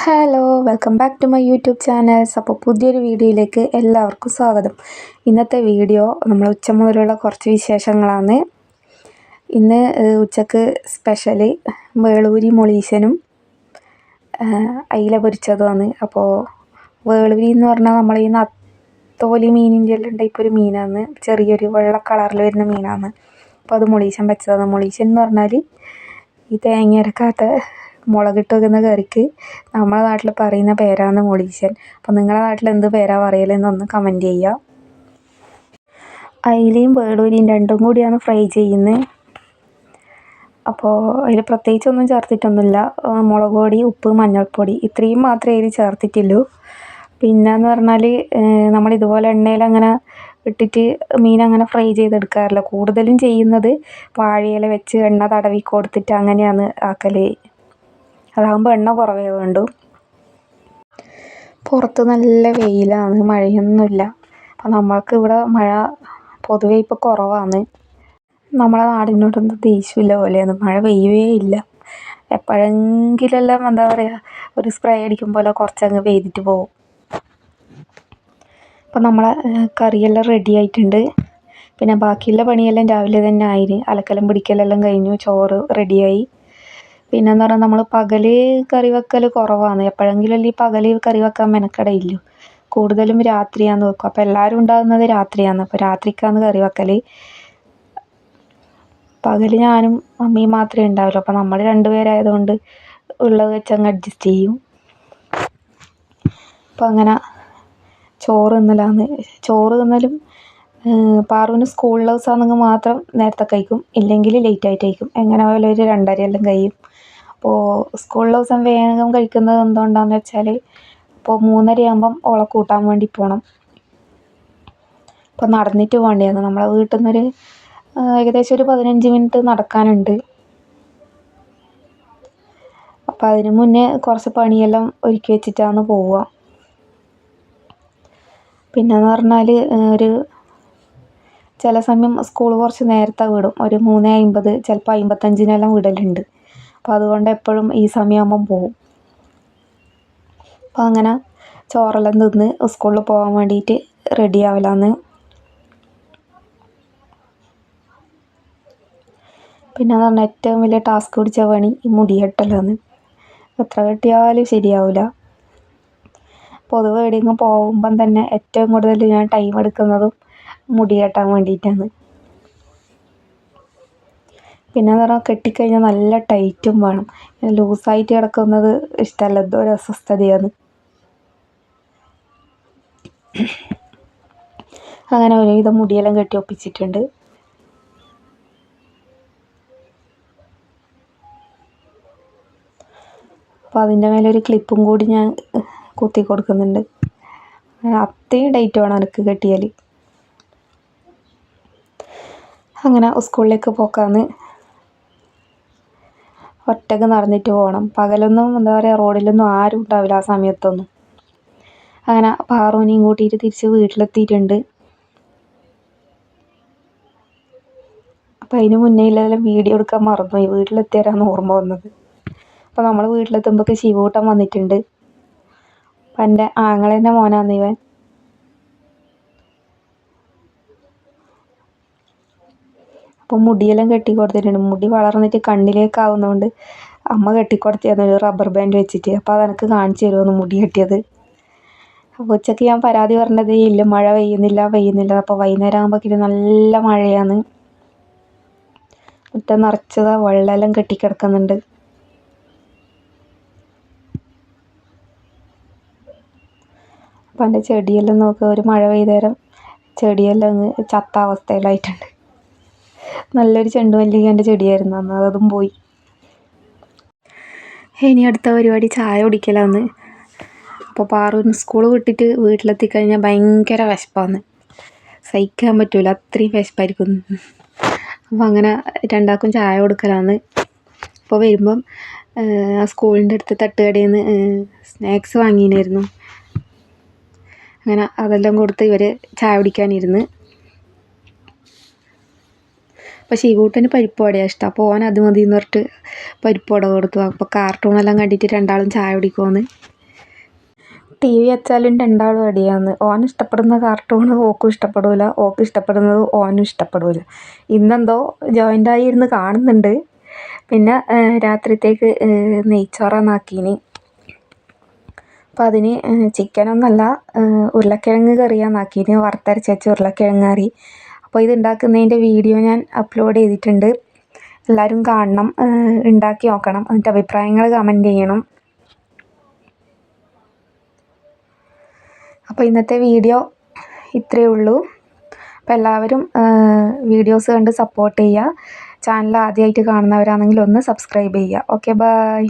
Hello welcome back to my YouTube channels. അപ്പോൾ പുതിയൊരു വീഡിയോയിലേക്ക് എല്ലാവർക്കും സ്വാഗതം. ഇന്നത്തെ വീഡിയോ നമ്മൾ ഉച്ച മുതലുള്ള കുറച്ച് വിശേഷങ്ങളാണ്. ഇന്ന് ഉച്ചക്ക് സ്പെഷ്യല് വേളൂരി മൊളീശനും അയില പൊരിച്ചതുമാണ്. അപ്പോൾ വേളൂരി എന്ന് പറഞ്ഞാൽ നമ്മൾ ഈ നത്തോലി മീനിൻ്റെ എല്ലാം ടൈപ്പ് ഒരു മീനാണ്, ചെറിയൊരു വെള്ള കളറിൽ വരുന്ന മീനാണ്. അപ്പോൾ അത് മൊളീശൻ വെച്ചതാണ്. മൊളീശൻ എന്ന് പറഞ്ഞാൽ ഈ തേങ്ങ അരക്കാത്ത മുളകിട്ട് വെക്കുന്ന കറിക്ക് നമ്മുടെ നാട്ടിൽ പറയുന്ന പേരാണ് മൊളീശൻ. അപ്പോൾ നിങ്ങളുടെ നാട്ടിൽ എന്ത് പേരാ പറയലെന്നൊന്ന് കമൻറ്റ് ചെയ്യുക. അയിലയും വേളൂരിയും രണ്ടും കൂടിയാണ് ഫ്രൈ ചെയ്യുന്നത്. അപ്പോൾ അതിൽ പ്രത്യേകിച്ചൊന്നും ചേർത്തിട്ടൊന്നുമില്ല. മുളക് പൊടി, ഉപ്പ്, മഞ്ഞൾപ്പൊടി ഇത്രയും മാത്രമേ അതിൽ ചേർത്തിട്ടുള്ളൂ. പിന്നെയെന്ന് പറഞ്ഞാൽ നമ്മളിതുപോലെ എണ്ണയിലങ്ങനെ ഇട്ടിട്ട് മീൻ അങ്ങനെ ഫ്രൈ ചെയ്തെടുക്കാറില്ല. കൂടുതലും ചെയ്യുന്നത് വാഴയില വെച്ച് എണ്ണ തടവി കൊടുത്തിട്ട് അങ്ങനെയാണ് ആക്കൽ. അതാകുമ്പോൾ എണ്ണ കുറവേ വേണ്ടൂ. പുറത്ത് നല്ല വെയിലാണ്, മഴയൊന്നുമില്ല. അപ്പം നമ്മൾക്ക് ഇവിടെ മഴ പൊതുവേ ഇപ്പോൾ കുറവാണ്. നമ്മളെ നാടിനോടൊന്നും ദേഷ്യമില്ല പോലെയാണ്, മഴ പെയ്യുകയേ ഇല്ല. എപ്പോഴെങ്കിലെല്ലാം എന്താ പറയുക, ഒരു സ്പ്രേ അടിക്കുമ്പോൾ കുറച്ചങ്ങ് പെയ്തിട്ട് പോകും. അപ്പം നമ്മളെ കറിയെല്ലാം റെഡി ആയിട്ടുണ്ട്. പിന്നെ ബാക്കിയുള്ള പണിയെല്ലാം രാവിലെ തന്നെ ആയിന്. അലക്കലും പിടിക്കലെല്ലാം കഴിഞ്ഞു, ചോറ് റെഡിയായി. പിന്നെന്ന് പറഞ്ഞാൽ നമ്മൾ പകൽ കറി വെക്കൽ കുറവാണ്. എപ്പോഴെങ്കിലും ഈ പകൽ കറി വെക്കാൻ മെനക്കെടയില്ലു. കൂടുതലും രാത്രിയാണ് വെക്കും. അപ്പോൾ എല്ലാവരും ഉണ്ടാകുന്നത് രാത്രിയാണ്. അപ്പോൾ രാത്രിക്കാണ് കറി വെക്കൽ. പകൽ ഞാനും അമ്മയും മാത്രമേ ഉണ്ടാവുള്ളൂ. അപ്പോൾ നമ്മൾ രണ്ടുപേരായതുകൊണ്ട് ഉള്ളത് വെച്ചങ്ങ് അഡ്ജസ്റ്റ് ചെയ്യും. അപ്പോൾ അങ്ങനെ ചോറ് തിന്നലും പാറുവിന് സ്കൂളിലെ ദിവസമാണെങ്കിൽ മാത്രം നേരത്തെ കഴിക്കും, ഇല്ലെങ്കിൽ ലേറ്റ് ആയിട്ട് കഴിക്കും. എങ്ങനെ പോയാലും ഒരു 2:30 എല്ലാം കഴിയും. അപ്പോൾ സ്കൂളിലെ ദിവസം വേഗം കഴിക്കുന്നത് എന്തുകൊണ്ടാണെന്ന് വെച്ചാൽ, ഇപ്പോൾ 3:30 ആകുമ്പം ഓളെ കൂട്ടാൻ വേണ്ടി പോകണം. അപ്പോൾ നടന്നിട്ട് പോകേണ്ടതാണ്. നമ്മളെ വീട്ടിൽ നിന്നൊരു ഏകദേശം ഒരു 15 മിനിറ്റ് നടക്കാനുണ്ട്. അപ്പോൾ അതിന് മുന്നേ കുറച്ച് പണിയെല്ലാം ഒരുക്കി വെച്ചിട്ടാണ് പോവുക. പിന്നെയെന്ന് പറഞ്ഞാൽ ചില സമയം സ്കൂൾ കുറച്ച് നേരത്തെ വിടും. ഒരു 3:50, ചിലപ്പോൾ 55-നെല്ലാം വിടലുണ്ട്. അപ്പോൾ അതുകൊണ്ട് എപ്പോഴും ഈ സമയമാകുമ്പം പോവും. അപ്പോൾ അങ്ങനെ ചോറെല്ലാം തിന്ന് സ്കൂളിൽ പോകാൻ വേണ്ടിയിട്ട് റെഡി ആവലാന്ന്. പിന്നെന്ന് പറഞ്ഞാൽ ഏറ്റവും വലിയ ടാസ്ക് പിടിച്ച പണി ഈ മുടി കെട്ടലാണ്. എത്ര കെട്ടിയാലും ശരിയാവില്ല. പൊതുവെ എവിടെയെങ്കിലും പോകുമ്പം തന്നെ ഏറ്റവും കൂടുതൽ ഞാൻ ടൈം എടുക്കുന്നതും മുടി കെട്ടാൻ വേണ്ടിയിട്ടാണ്. പിന്നെന്ന് പറഞ്ഞാൽ കെട്ടിക്കഴിഞ്ഞാൽ നല്ല ടൈറ്റും വേണം. ലൂസായിട്ട് കിടക്കുന്നത് ഇഷ്ടമല്ല, എന്തോ ഒരു അസ്വസ്ഥതയാണ്. അങ്ങനെ ഒരുവിധം മുടിയെല്ലാം കെട്ടി ഒപ്പിച്ചിട്ടുണ്ട്. അപ്പോൾ അതിൻ്റെ മേലെ ഒരു ക്ലിപ്പും കൂടി ഞാൻ കുത്തി കൊടുക്കുന്നുണ്ട്. അത്രയും ടൈറ്റ് വേണം എനിക്ക് കെട്ടിയാൽ. അങ്ങനെ സ്കൂളിലേക്ക് പോക്കാന്ന്. ഒറ്റക്ക് നടന്നിട്ട് പോകണം. പകലൊന്നും എന്താ പറയുക, റോഡിലൊന്നും ആരും ഉണ്ടാവില്ല ആ സമയത്തൊന്നും. അങ്ങനെ പാറുവിനെയും കൂട്ടിയിട്ട് തിരിച്ച് വീട്ടിലെത്തിയിട്ടുണ്ട്. അപ്പോൾ അതിന് മുന്നേ ഇല്ലെല്ലാം വീഡിയോ എടുക്കാൻ മറന്നുപോയി. വീട്ടിലെത്തിയാലാണ് ഓർമ്മ വന്നത്. അപ്പോൾ നമ്മൾ വീട്ടിലെത്തുമ്പോഴേക്ക് ശിവൂട്ടൻ വന്നിട്ടുണ്ട്. അപ്പം എൻ്റെ ആങ്ങളേൻ്റെ മോനാണ് ഇവൻ. അപ്പോൾ മുടിയെല്ലാം കെട്ടിക്കൊടുത്തിട്ടുണ്ട്. മുടി വളർന്നിട്ട് കണ്ണിലേക്കാവുന്നതുകൊണ്ട് അമ്മ കെട്ടിക്കൊടുത്തിയായിരുന്നു ഒരു റബ്ബർ ബാൻഡ് വെച്ചിട്ട്. അപ്പോൾ അതെനിക്ക് കാണിച്ചു തരുമെന്ന് മുടി കെട്ടിയത്. അപ്പോൾ ഉച്ചയ്ക്ക് ഞാൻ പരാതി പറഞ്ഞതേ ഇല്ല, മഴ പെയ്യുന്നില്ല. അപ്പോൾ വൈകുന്നേരം ആകുമ്പോഴേക്കും നല്ല മഴയാണ്. മുറ്റം നിറച്ചതാ വെള്ളമെല്ലാം കെട്ടിക്കിടക്കുന്നുണ്ട്. അപ്പം എൻ്റെ ചെടിയെല്ലാം നോക്കുക, ഒരു മഴ പെയ്തേരം ചെടിയെല്ലാം അങ്ങ് ചത്ത അവസ്ഥയിലായിട്ടുണ്ട്. നല്ലൊരു ചെണ്ടുമല്ലികേൻ്റെ ചെടിയായിരുന്നു അന്ന്, അതും പോയി. ഇനി അടുത്ത പരിപാടി ചായ കുടിക്കലാന്ന്. അപ്പോൾ പാറുവിന് സ്കൂൾ വിട്ടിട്ട് വീട്ടിലെത്തിക്കഴിഞ്ഞാൽ ഭയങ്കര വിശപ്പാന്ന്, സഹിക്കാൻ പറ്റൂല, അത്രയും വിശപ്പായിരിക്കും. അപ്പോൾ അങ്ങനെ രണ്ടാൾക്കും ചായ കൊടുക്കലാന്ന്. അപ്പോൾ വരുമ്പം സ്കൂളിൻ്റെ അടുത്ത് തട്ടുകടയിൽ നിന്ന് സ്നാക്സ് വാങ്ങിയിരുന്നു. അങ്ങനെ അതെല്ലാം കൊടുത്ത് ഇവർ ചായ കുടിക്കാനിരുന്ന്. അപ്പോൾ ശിവൂട്ടന് പരിപ്പ് വടയാണ് ഇഷ്ടം. അപ്പോൾ ഓൻ അത് മതി എന്ന് പറഞ്ഞിട്ട് പരിപ്പ് വട കൊടുത്തു. അപ്പോൾ കാർട്ടൂണെല്ലാം കണ്ടിട്ട് രണ്ടാളും ചായ കുടിക്കുമെന്ന്. ടി വി വെച്ചാലും രണ്ടാളും അടിയാന്ന്. ഓൻ ഇഷ്ടപ്പെടുന്ന കാർട്ടൂൺ ഓക്കും ഇഷ്ടപ്പെടില്ല, ഓക്ക് ഇഷ്ടപ്പെടുന്നത് ഓനും ഇഷ്ടപ്പെടില്ല. ഇന്നെന്തോ ജോയിൻ്റായി ഇരുന്ന് കാണുന്നുണ്ട്. പിന്നെ രാത്രിത്തേക്ക് നെയ്ച്ചോറാന്നാക്കീന്. അപ്പം അതിന് ചിക്കനൊന്നല്ല, ഉരുളക്കിഴങ്ങ് കറിയാന്നാക്കീന്, വറുത്തരച്ച് വെച്ച ഉരുളക്കിഴങ്ങ് കറി. അപ്പോൾ ഇത് ഉണ്ടാക്കുന്നതിൻ്റെ വീഡിയോ ഞാൻ അപ്ലോഡ് ചെയ്തിട്ടുണ്ട്. എല്ലാവരും കാണണം, ഉണ്ടാക്കി നോക്കണം, എന്നിട്ട് അഭിപ്രായങ്ങൾ കമൻറ്റ് ചെയ്യണം. അപ്പോൾ ഇന്നത്തെ വീഡിയോ ഇത്രയേ ഉള്ളൂ. അപ്പോൾ എല്ലാവരും വീഡിയോസ് കണ്ട് സപ്പോർട്ട് ചെയ്യുക. ചാനൽ ആദ്യമായിട്ട് കാണുന്നവരാണെങ്കിൽ ഒന്ന് സബ്സ്ക്രൈബ് ചെയ്യുക. Okay, by.